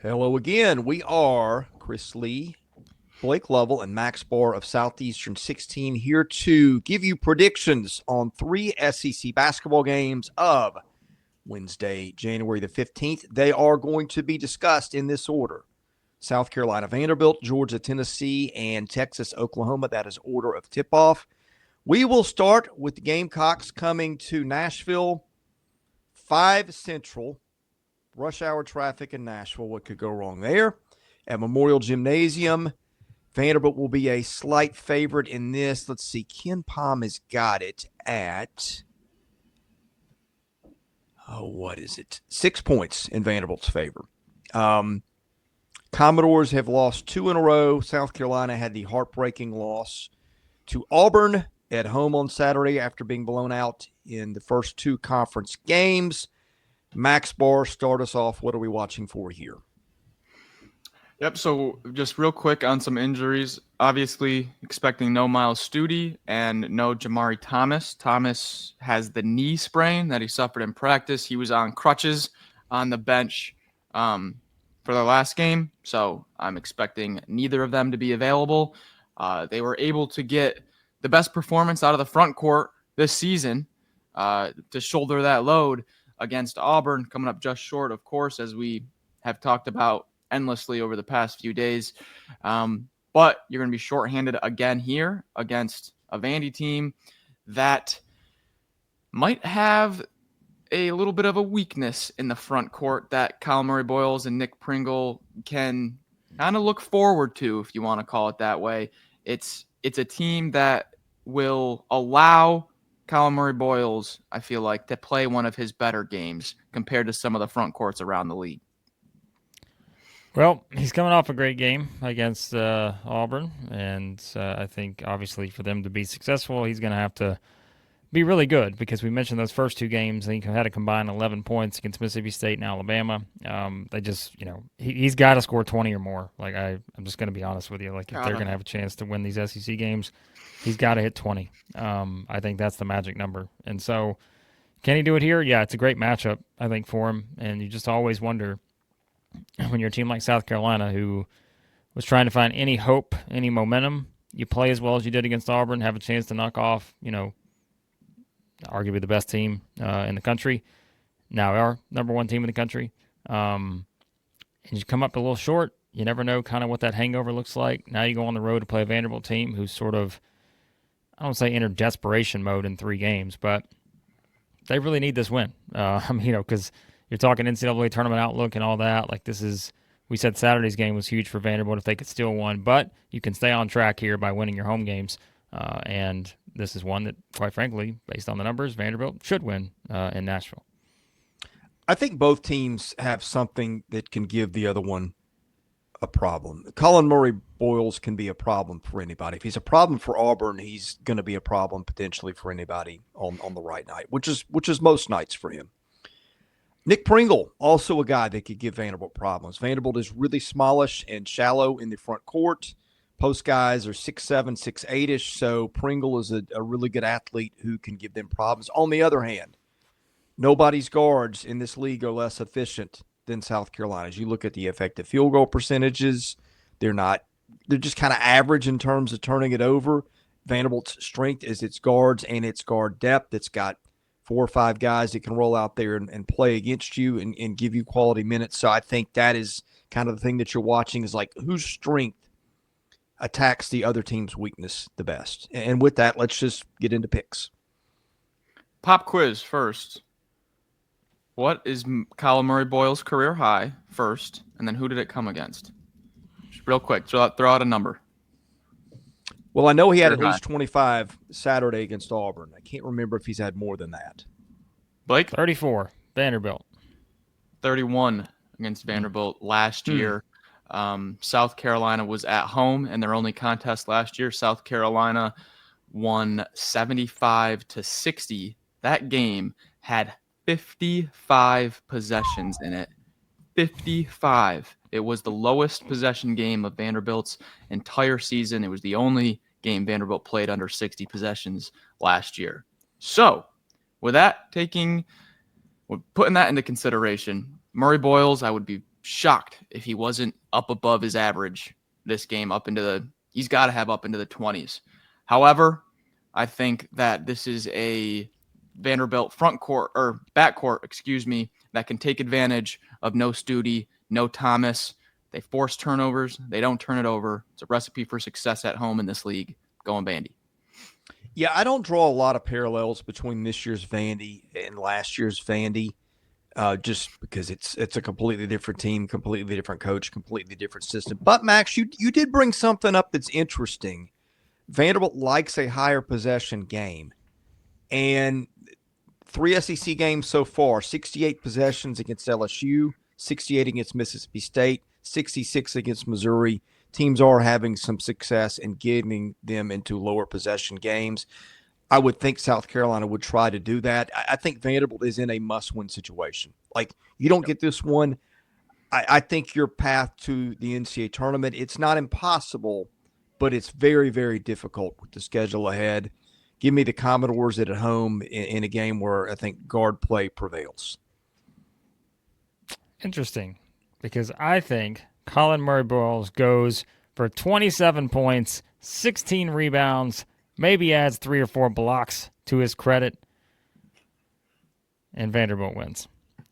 Hello again. We are Chris Lee, Blake Lovell, and Max Barr of Southeastern 16 here to give you predictions on three SEC basketball games of Wednesday, January the 15th. They are going to be discussed in this order: South Carolina, Vanderbilt, Georgia, Tennessee, and Texas, Oklahoma. That is order of tip-off. We will start with the Gamecocks coming to Nashville, 5 Central. Rush hour traffic in Nashville. What could go wrong there? At Memorial Gymnasium, Vanderbilt will be a slight favorite in this. Let's see. Ken Palm has got it at, 6 points in Vanderbilt's favor. Commodores have lost 2 in a row. South Carolina had the heartbreaking loss to Auburn at home on Saturday after being blown out in the first 2 conference games. Max Barr, start us off. What are we watching for here? Yep, so just real quick on some injuries. Obviously, expecting no Miles Studi and no Jamari Thomas. Thomas has the knee sprain that he suffered in practice. He was on crutches on the bench for the last game, so I'm expecting neither of them to be available. They were able to get the best performance out of the front court this season to shoulder that load against Auburn, coming up just short, of course, as we have talked about endlessly over the past few days. But you're going to be shorthanded again here against a Vandy team that might have a little bit of a weakness in the front court that Kyle Murray-Boyles and Nick Pringle can kind of look forward to, if you want to call it that way. It's a team that will allow Kyle Murray-Boyles, I feel like, to play one of his better games compared to some of the front courts around the league. Well, he's coming off a great game against Auburn, and I think, obviously, for them to be successful, he's going to have to be really good, because we mentioned those first 2 games. He had a combined 11 points against Mississippi State and Alabama. They just, he's got to score 20 or more. Like, I'm just going to be honest with you. Like, if they're going to have a chance to win these SEC games, he's got to hit 20. I think that's the magic number. And so, can he do it here? Yeah, it's a great matchup, I think, for him. And you just always wonder, when you're a team like South Carolina, who was trying to find any hope, any momentum, you play as well as you did against Auburn, have a chance to knock off, arguably the best team in the country, now our number 1 team in the country, and you come up a little short. You never know kind of what that hangover looks like. Now you go on the road to play a Vanderbilt team who's sort of, I don't say entered desperation mode in 3 games, but they really need this win. Because you're talking NCAA tournament outlook and all that. Like, we said Saturday's game was huge for Vanderbilt if they could steal one, but you can stay on track here by winning your home games. And this is one that, quite frankly, based on the numbers, Vanderbilt should win in Nashville. I think both teams have something that can give the other one a problem. Colin Murray-Boyles can be a problem for anybody. If he's a problem for Auburn, he's going to be a problem potentially for anybody on the right night, which is most nights for him. Nick Pringle, also a guy that could give Vanderbilt problems. Vanderbilt is really smallish and shallow in the front court. Post guys are 6'7", 6'8"-ish, so Pringle is a really good athlete who can give them problems. On the other hand, nobody's guards in this league are less efficient than South Carolina's. You look at the effective field goal percentages, they're just kind of average in terms of turning it over. Vanderbilt's strength is its guards and its guard depth. It's got 4 or 5 guys that can roll out there and play against you and give you quality minutes. So I think that is kind of the thing that you're watching, is like, whose strength attacks the other team's weakness the best. And with that, let's just get into picks. Pop quiz first. What is Kyle Murray-Boyles' career high first, and then who did it come against? Just real quick, throw out a number. Well, I know he had at least 25 Saturday against Auburn. I can't remember if he's had more than that. Blake? 34, Vanderbilt. 31 against Vanderbilt last year. South Carolina was at home in their only contest last year. South Carolina won 75-60. That game had 55 possessions in it. 55. It was the lowest possession game of Vanderbilt's entire season. It was the only game Vanderbilt played under 60 possessions last year. So, with that putting that into consideration, Murray-Boyles, I would be shocked if he wasn't up above his average this game, he's got to have up into the 20s. However, I think that this is a Vanderbilt backcourt, that can take advantage of no Stute, no Thomas. They force turnovers. They don't turn it over. It's a recipe for success at home in this league. Going Vandy. Yeah, I don't draw a lot of parallels between this year's Vandy and last year's Vandy, just because it's a completely different team, completely different coach, completely different system. But, Max, you did bring something up that's interesting. Vanderbilt likes a higher possession game. And 3 SEC games so far, 68 possessions against LSU, 68 against Mississippi State, 66 against Missouri. Teams are having some success in getting them into lower possession games. I would think South Carolina would try to do that. I think Vanderbilt is in a must-win situation. Like, you don't get this one, I think your path to the NCAA tournament, it's not impossible, but it's very, very difficult with the schedule ahead. Give me the Commodores at home in a game where I think guard play prevails. Interesting, because I think Colin Murray-Boyles goes for 27 points, 16 rebounds, maybe adds 3 or 4 blocks to his credit, and Vanderbilt wins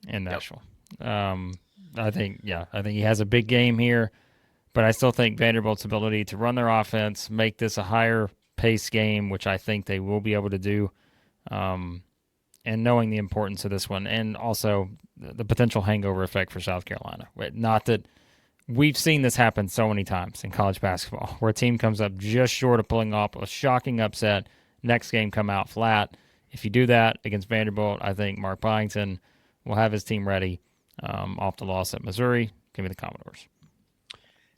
in Nashville. I think he has a big game here, but I still think Vanderbilt's ability to run their offense, make this a higher pace game, which I think they will be able to do, and knowing the importance of this one, and also the potential hangover effect for South Carolina. Not that we've seen this happen so many times in college basketball, where a team comes up just short of pulling off a shocking upset, next game come out flat. If you do that against Vanderbilt, I think Mark Byington will have his team ready off the loss at Missouri. Give me the Commodores.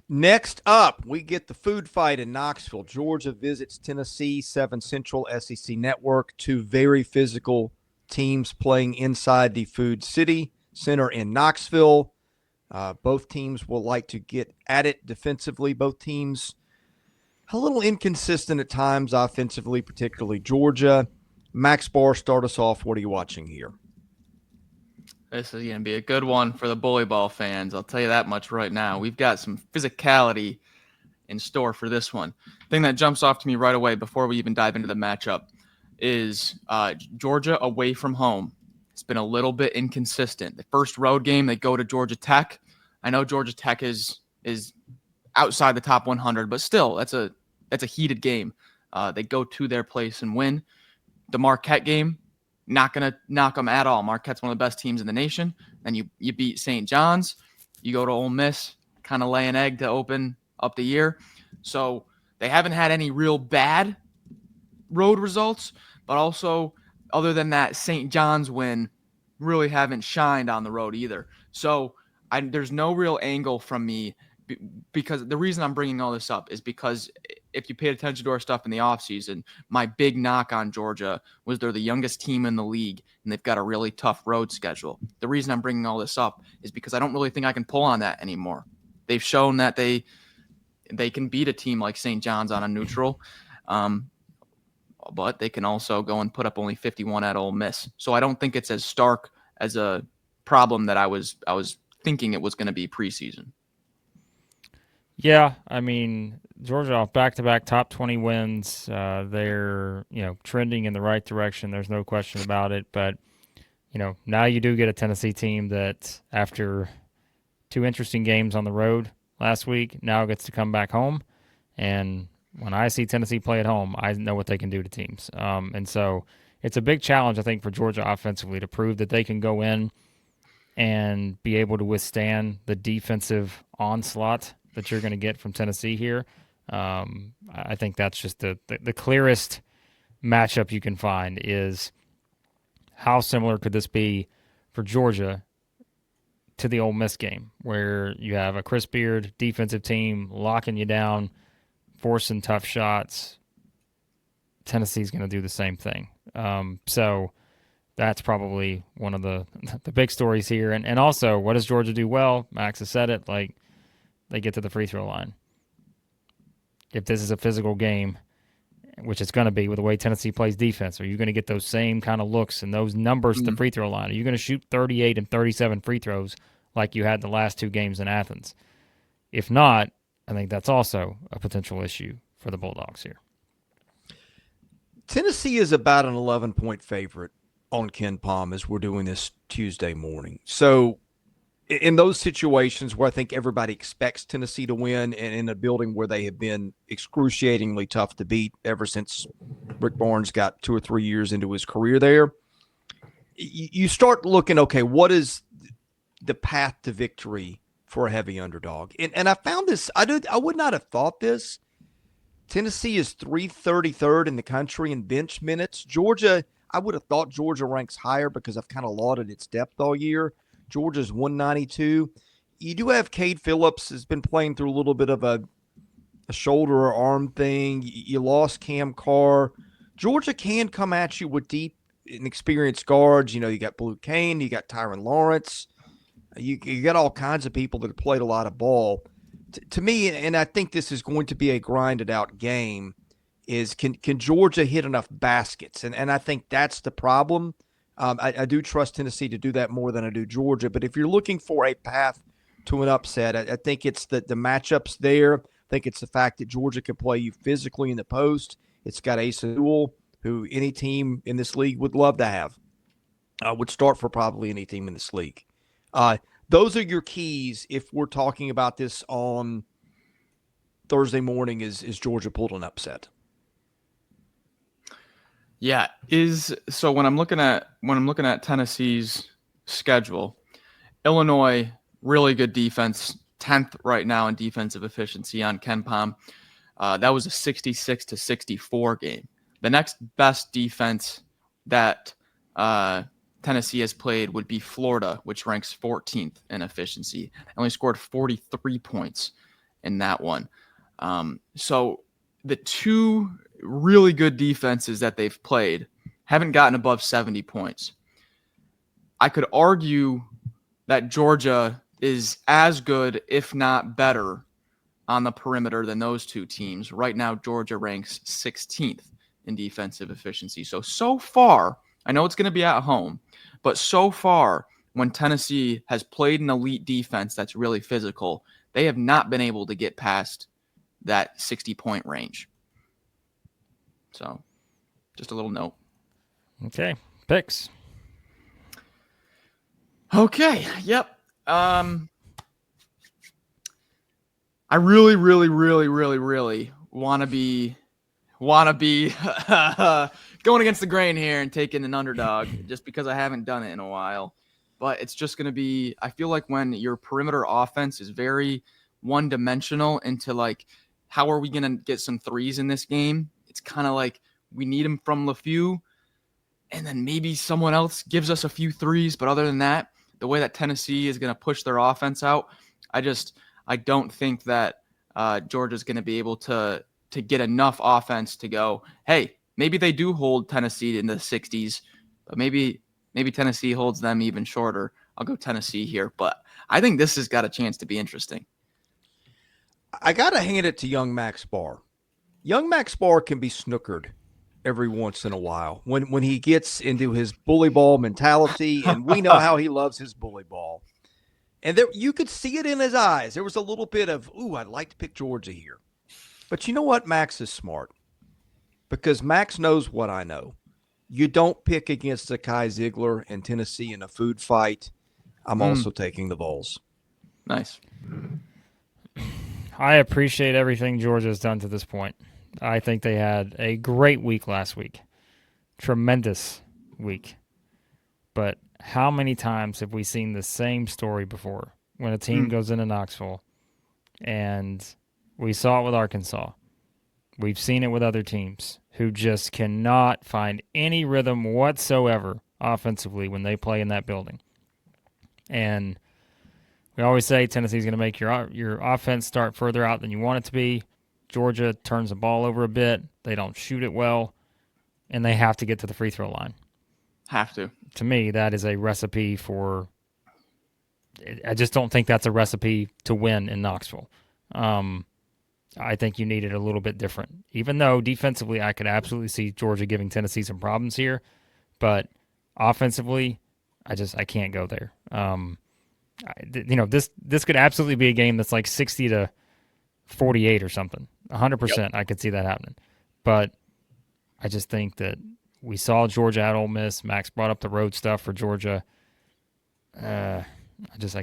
Next up, we get the food fight in Knoxville. Georgia visits Tennessee, 7 Central, SEC Network. 2 very physical teams playing inside the Food City Center in Knoxville. Both teams will like to get at it defensively. Both teams a little inconsistent at times offensively, particularly Georgia. Max Barr, start us off. What are you watching here? This is going to be a good one for the bully ball fans. I'll tell you that much right now. We've got some physicality in store for this one. Thing that jumps off to me right away before we even dive into the matchup is Georgia away from home. It's been a little bit inconsistent. The first road game, they go to Georgia Tech. I know Georgia Tech is outside the top 100, but still, that's a heated game. They go to their place and win. The Marquette game, not going to knock them at all. Marquette's one of the best teams in the nation. Then you beat St. John's. You go to Ole Miss, kind of lay an egg to open up the year. So they haven't had any real bad road results, but also other than that St. John's win, really haven't shined on the road either. So there's no real angle from me, because the reason I'm bringing all this up is because if you paid attention to our stuff in the offseason, my big knock on Georgia was they're the youngest team in the league, and they've got a really tough road schedule. The reason I'm bringing all this up is because I don't really think I can pull on that anymore. They've shown that they can beat a team like St. John's on a neutral, but they can also go and put up only 51 at Ole Miss. So I don't think it's as stark as a problem that I was thinking it was going to be preseason. Yeah, I mean, Georgia off back-to-back top 20 wins. They're, trending in the right direction. There's no question about it. But, now you do get a Tennessee team that after 2 interesting games on the road last week, now gets to come back home. And when I see Tennessee play at home, I know what they can do to teams. And so it's a big challenge, I think, for Georgia offensively to prove that they can go in and be able to withstand the defensive onslaught that you're going to get from Tennessee here. I think that's just the clearest matchup you can find is how similar could this be for Georgia to the Ole Miss game, where you have a Chris Beard defensive team locking you down, forcing tough shots. Tennessee's going to do the same thing. So that's probably one of the big stories here. And also, what does Georgia do well? Max has said it, they get to the free throw line. If this is a physical game, which it's going to be with the way Tennessee plays defense, are you going to get those same kind of looks and those numbers to the free throw line? Are you going to shoot 38 and 37 free throws like you had the last 2 games in Athens. If not, I think that's also a potential issue for the Bulldogs here. Tennessee is about an 11-point favorite on Ken Palm as we're doing this Tuesday morning. So in those situations where I think everybody expects Tennessee to win and in a building where they have been excruciatingly tough to beat ever since Rick Barnes got 2 or 3 years into his career there, you start looking, okay, what is the path to victory for a heavy underdog? And I found this, I would not have thought this. Tennessee is 333rd in the country in bench minutes. Georgia, I would have thought Georgia ranks higher because I've kind of lauded its depth all year. Georgia's 192. You do have Cade Phillips has been playing through a little bit of a shoulder or arm thing. You lost Cam Carr. Georgia can come at you with deep and experienced guards. You know, you got Blue Kane, you got Tyron Lawrence. You got all kinds of people that have played a lot of ball. To me, and I think this is going to be a grinded out game, is can Georgia hit enough baskets? And I think that's the problem. I do trust Tennessee to do that more than I do Georgia. But if you're looking for a path to an upset, I think it's the matchups there. I think it's the fact that Georgia can play you physically in the post. It's got Ace Newell, who any team in this league would love to have. Would start for probably any team in this league. Those are your keys if we're talking about this on Thursday morning. Is Georgia pulled an upset? Yeah, so when I'm looking at Tennessee's schedule, Illinois, really good defense, 10th right now in defensive efficiency on Ken Palm. That was a 66-64 game. The next best defense that Tennessee has played would be Florida, which ranks 14th in efficiency. They only scored 43 points in that one. So the 2 really good defenses that they've played haven't gotten above 70 points. I could argue that Georgia is as good, if not better, on the perimeter than those 2 teams. Right now, Georgia ranks 16th in defensive efficiency. So far, I know it's going to be at home, but so far, when Tennessee has played an elite defense that's really physical, they have not been able to get past that 60-point range. So, just a little note. Okay, picks. Okay, yep. I really want to be going against the grain here and taking an underdog just because I haven't done it in a while. But it's just going to be, I feel like when your perimeter offense is very one-dimensional into like, how are we going to get some threes in this game? It's kind of like we need them from LeFew, and then maybe someone else gives us a few threes. But other than that, the way that Tennessee is going to push their offense out, I don't think that Georgia's going to be able to get enough offense to go, hey, maybe they do hold Tennessee in the 60s, but maybe Tennessee holds them even shorter. I'll go Tennessee here, but I think this has got a chance to be interesting. I got to hand it to young Max Barr. Young Max Barr can be snookered every once in a while when he gets into his bully ball mentality, and we know how he loves his bully ball. And there, you could see it in his eyes. There was a little bit of, ooh, I'd like to pick Georgia here. But you know what? Max is smart because Max knows what I know. You don't pick against Zakai Ziegler and Tennessee in a food fight. I'm also taking the Vols. Nice. I appreciate everything Georgia has done to this point. I think they had a great week last week. Tremendous week. But how many times have we seen the same story before when a team goes into Knoxville? And we saw it with Arkansas. We've seen it with other teams who just cannot find any rhythm whatsoever offensively when they play in that building. And we always say Tennessee's going to make your offense start further out than you want it to be. Georgia turns the ball over a bit. They don't shoot it well, and they have to get to the free throw line. Have to. To me, that is a recipe for – I just don't think that's a recipe to win in Knoxville. I think you need it a little bit different. Even though defensively I could absolutely see Georgia giving Tennessee some problems here, but offensively I can't go there. This could absolutely be a game that's like 60-48 or something. 100%, I could see that happening. But I just think that we saw Georgia at Ole Miss. Max brought up the road stuff for Georgia. I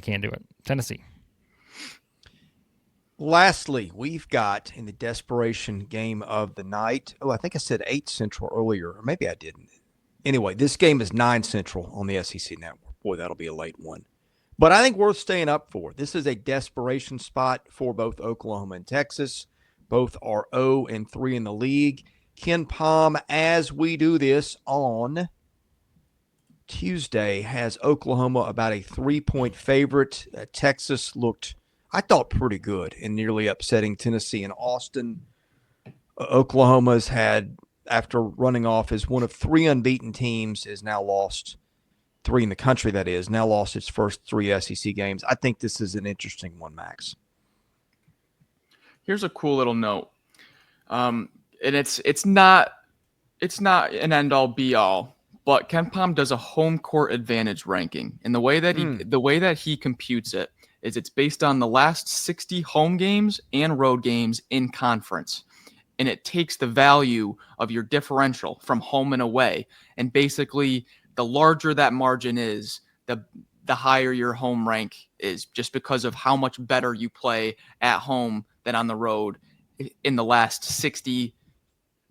can't do it. Tennessee. Lastly, we've got in the desperation game of the night. Oh, I think I said 8 Central earlier, or maybe I didn't. Anyway, this game is 9 Central on the SEC Network. Boy, that'll be a late one. But I think worth staying up for. This is a desperation spot for both Oklahoma and Texas. Both are 0-3 in the league. Ken Pom, as we do this on Tuesday, has Oklahoma about a 3-point favorite. Texas looked, I thought, pretty good in nearly upsetting Tennessee and Austin. Oklahoma's had, after running off as one of 3 unbeaten teams, is now lost 3 in the country, that is, now lost its first 3 SEC games. I think this is an interesting one, Max. Here's a cool little note. And it's not an end all be all, but Ken Pom does a home court advantage ranking. And the way that he computes it is it's based on the last 60 home games and road games in conference. And it takes the value of your differential from home and away. And basically, the larger that margin is, the higher your home rank is, just because of how much better you play at home than on the road in the last 60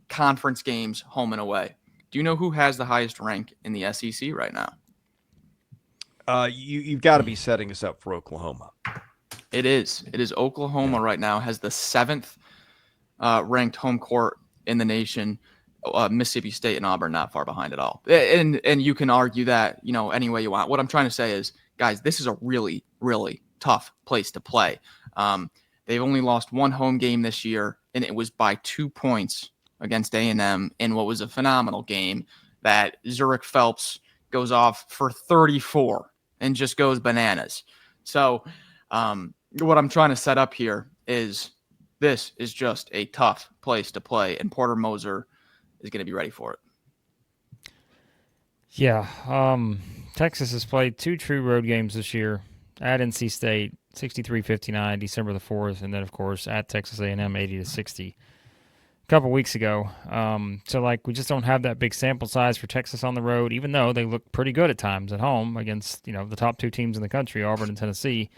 conference games, home and away. Do you know who has the highest rank in the SEC right now? You've got to be setting us up for Oklahoma. It is Oklahoma right now has the 7th ranked home court in the nation. Mississippi State and Auburn not far behind at all. And you can argue that, any way you want. What I'm trying to say is, guys, this is a really, really tough place to play. They've only lost 1 home game this year, and it was by 2 points against A&M in what was a phenomenal game that Zurich Phelps goes off for 34 and just goes bananas. So what I'm trying to set up here is this is just a tough place to play, and Porter Moser is going to be ready for it. Yeah. Texas has played 2 true road games this year at NC State, 63-59, December the 4th, and then, of course, at Texas A&M, 80-60 a couple weeks ago. So, we just don't have that big sample size for Texas on the road, even though they look pretty good at times at home against, the top 2 teams in the country, Auburn and Tennessee,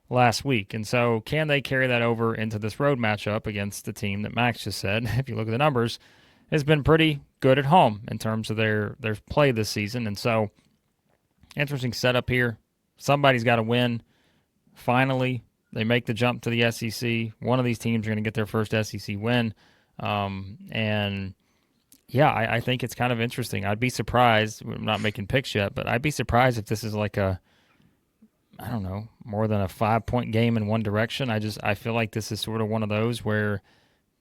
last week. And so can they carry that over into this road matchup against the team that Max just said, if you look at the numbers, has been pretty good at home in terms of their play this season. And so, interesting setup here. Somebody's got to win. Finally, they make the jump to the SEC. One of these teams are going to get their first SEC win. And yeah, I think it's kind of interesting. I'd be surprised. I'm not making picks yet, but I'd be surprised if this is like more than a 5-point game in one direction. I feel like this is sort of one of those where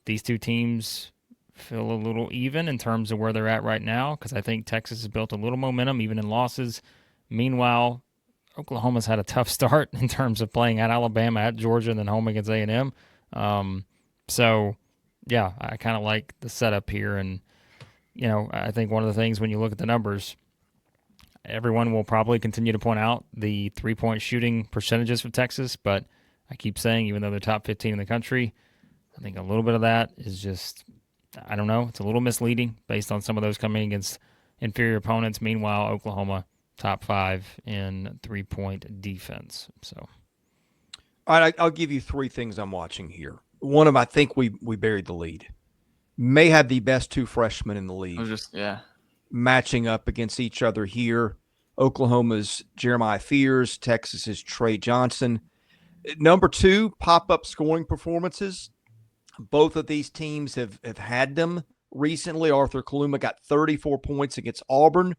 these 2 teams feel a little even in terms of where they're at right now, because I think Texas has built a little momentum even in losses. Meanwhile, Oklahoma's had a tough start in terms of playing at Alabama, at Georgia, and then home against A&M. So, yeah, I kind of like the setup here. And, I think one of the things when you look at the numbers, everyone will probably continue to point out the 3-point shooting percentages for Texas, but I keep saying, even though they're top 15 in the country, I think a little bit of that is just, I don't know, it's a little misleading based on some of those coming against inferior opponents. Meanwhile, Oklahoma, top 5 in 3-point defense. So, all right, I'll give you 3 things I'm watching here. One of them, I think we buried the lead. May have the best 2 freshmen in the league. Matching up against each other here. Oklahoma's Jeremiah Fears, Texas's Trey Johnson. Number 2, pop-up scoring performances. Both of these teams have had them recently. Arthur Kaluma got 34 points against Auburn,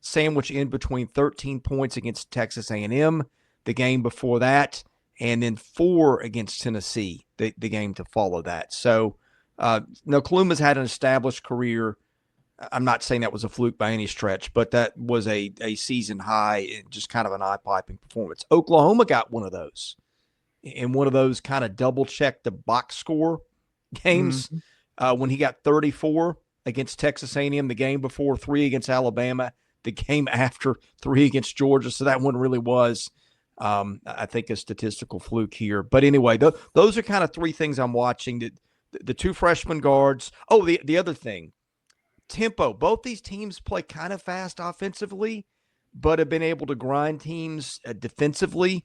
sandwiched in between 13 points against Texas A&M the game before that, and then 4 against Tennessee the game to follow that. So, Kaluma's had an established career. I'm not saying that was a fluke by any stretch, but that was a season high, just kind of an eye-popping performance. Oklahoma got one of those. In one of those kind of double-check the box score games when he got 34 against Texas A&M the game before, 3 against Alabama the game after 3 against Georgia, so that one really was, I think, a statistical fluke here. But anyway, those are kind of 3 things I'm watching. The 2 freshman guards. Oh, the other thing, tempo. Both these teams play kind of fast offensively, but have been able to grind teams defensively.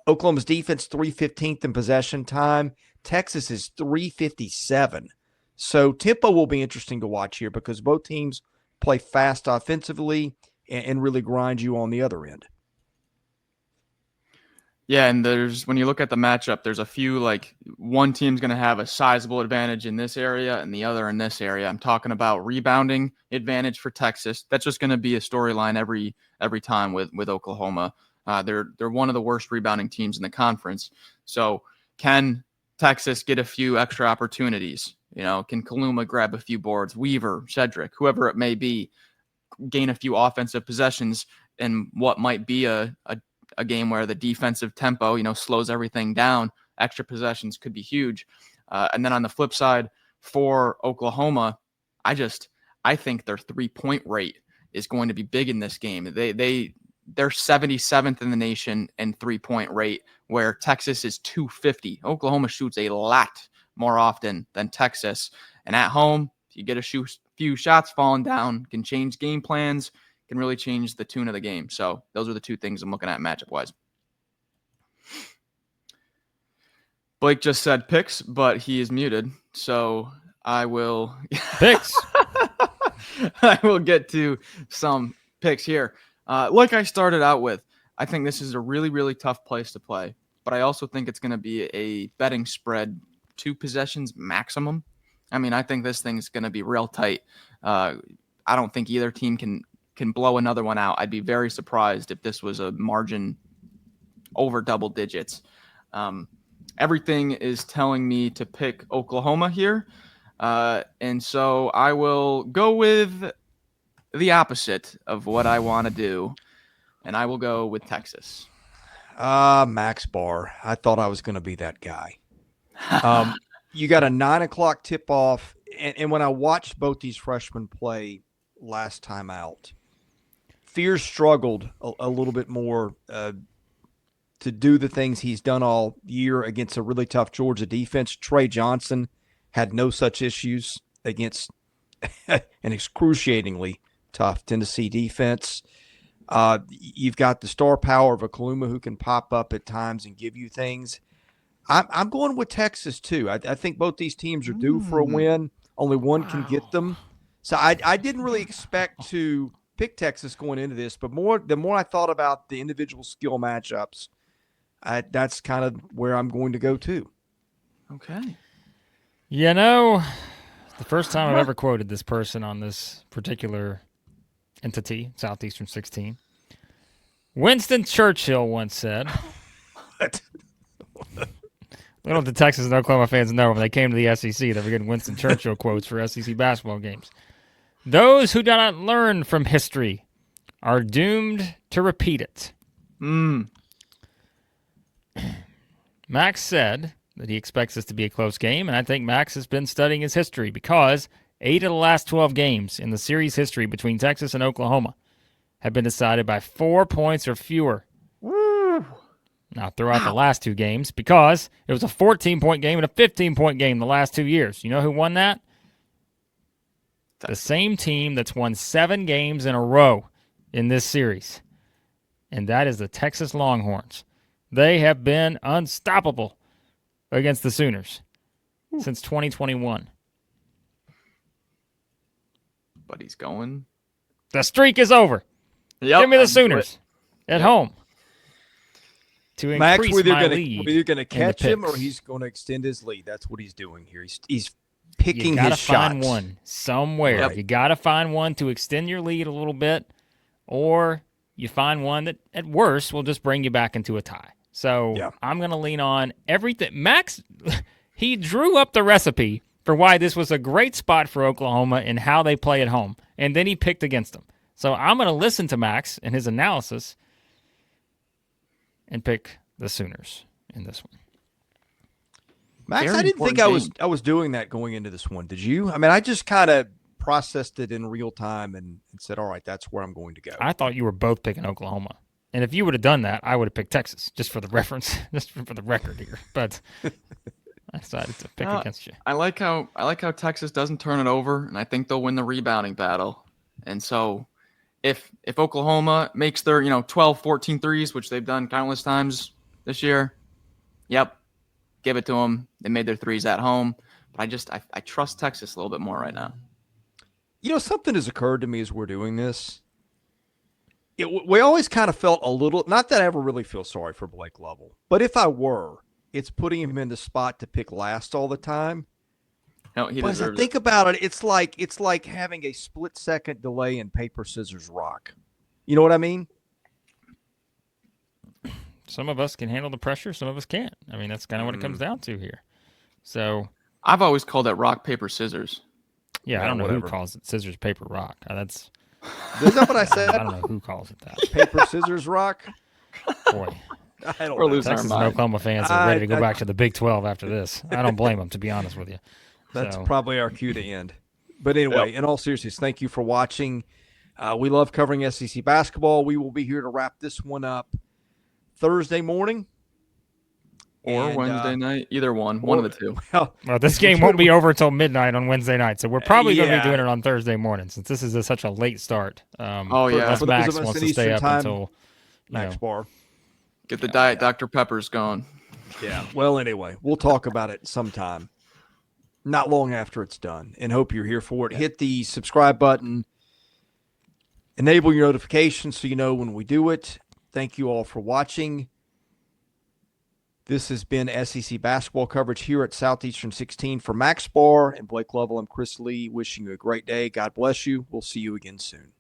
Oklahoma's defense 315th in possession time. Texas is 357. So tempo will be interesting to watch here because both teams play fast offensively and really grind you on the other end. Yeah, and when you look at the matchup, there's a few, like, one team's going to have a sizable advantage in this area and the other in this area. I'm talking about rebounding advantage for Texas. That's just going to be a storyline every time with Oklahoma. They're one of the worst rebounding teams in the conference. So can Texas get a few extra opportunities? Can Kaluma grab a few boards? Weaver, Shedrick, whoever it may be, gain a few offensive possessions in what might be a game where the defensive tempo, slows everything down. Extra possessions could be huge. And then on the flip side for Oklahoma, I think their 3-point rate is going to be big in this game. They're 77th in the nation in 3-point rate, where Texas is 250. Oklahoma shoots a lot more often than Texas. And at home, if you get a few shots falling down, can change game plans, can really change the tune of the game. So those are the 2 things I'm looking at matchup-wise. Blake just said picks, but he is muted. So I will... Picks! I will get to some picks here. Like I started out with, I think this is a really, really tough place to play, but I also think it's going to be a betting spread, 2 possessions maximum. I mean, I think this thing's going to be real tight. I don't think either team can blow another one out. I'd be very surprised if this was a margin over double digits. Everything is telling me to pick Oklahoma here, and so I will go with the opposite of what I want to do, and I will go with Texas. Max Barr. I thought I was going to be that guy. You got a 9:00 tip-off, and when I watched both these freshmen play last time out, Fears struggled a little bit more to do the things he's done all year against a really tough Georgia defense. Trey Johnson had no such issues against an excruciatingly tough Tennessee defense. You've got the star power of a Kaluma who can pop up at times and give you things. I'm going with Texas too. I think both these teams are due for a win. Only one can get them. So I didn't really expect to pick Texas going into this, but the more I thought about the individual skill matchups, that's kind of where I'm going to go too. Okay. The first time I've ever quoted this person on this particular entity, Southeastern 16. Winston Churchill once said, little did Texas and Oklahoma fans know when they came to the SEC, they were getting Winston Churchill quotes for SEC basketball games. Those who do not learn from history are doomed to repeat it. Max said that he expects this to be a close game, and I think Max has been studying his history because 8 of the last 12 games in the series history between Texas and Oklahoma have been decided by 4 points or fewer. Woo. Now, throughout the last 2 games, because it was a 14-point game and a 15-point game the last 2 years. You know who won that? The same team that's won 7 games in a row in this series, and that is the Texas Longhorns. They have been unstoppable against the Sooners since 2021. But he's going. The streak is over. Yep, Give me the Sooners at home to increase Max, my lead. whether you're going to catch him or he's going to extend his lead. That's what he's doing here. He's picking his shots. You got to find one somewhere. Yep. You got to find one to extend your lead a little bit, or you find one that, at worst, will just bring you back into a tie. So I'm going to lean on everything. Max, he drew up the recipe for why this was a great spot for Oklahoma and how they play at home, and then he picked against them. So I'm going to listen to Max and his analysis and pick the Sooners in this one. Max, I didn't think I was doing that going into this one. Did you? I mean, I just kind of processed it in real time and said, all right, that's where I'm going to go. I thought you were both picking Oklahoma. And if you would have done that, I would have picked Texas, just for the reference, just for the record here. But I decided to pick against you. I like how Texas doesn't turn it over, and I think they'll win the rebounding battle. And so if Oklahoma makes their 12, 14 threes, which they've done countless times this year, yep, give it to them. They made their threes at home. But I trust Texas a little bit more right now. Something has occurred to me as we're doing this. We always kind of felt a little, not that I ever really feel sorry for Blake Lovell, but if I were, it's putting him in the spot to pick last all the time. No, he but as I deserves think it. about it, it's like having a split-second delay in paper, scissors, rock. You know what I mean? Some of us can handle the pressure. Some of us can't. I mean, that's kind of what it comes down to here. So I've always called it rock, paper, scissors. yeah, I don't know whatever. who calls it scissors, paper, rock. That's Is that what I said? I don't know who calls it that. Paper, scissors, rock? Boy, I don't We're know. losing Texas our and mind. Oklahoma fans are ready to go back to the Big 12 after this. I don't blame them, to be honest with you. That's So, probably our cue to end. But anyway, in all seriousness, thank you for watching. We love covering SEC basketball. We will be here to wrap this one up Thursday morning. Or And, Wednesday night, either one of the two. well, this game won't be over until midnight on Wednesday night, so we're probably going to Yeah. be doing it on Thursday morning since this is such a late start. Oh, yeah. Unless For those Max of us wants in to stay Eastern up time, until Max Barr. Get the Diet Dr. Peppers going. Yeah. Well, anyway, we'll talk about it sometime, not long after it's done, and hope you're here for it. Hit the subscribe button, enable your notifications so you know when we do it. Thank you all for watching. This has been SEC basketball coverage here at Southeastern 16. For Max Barr and Blake Lovell, I'm Chris Lee, wishing you a great day. God bless you. We'll see you again soon.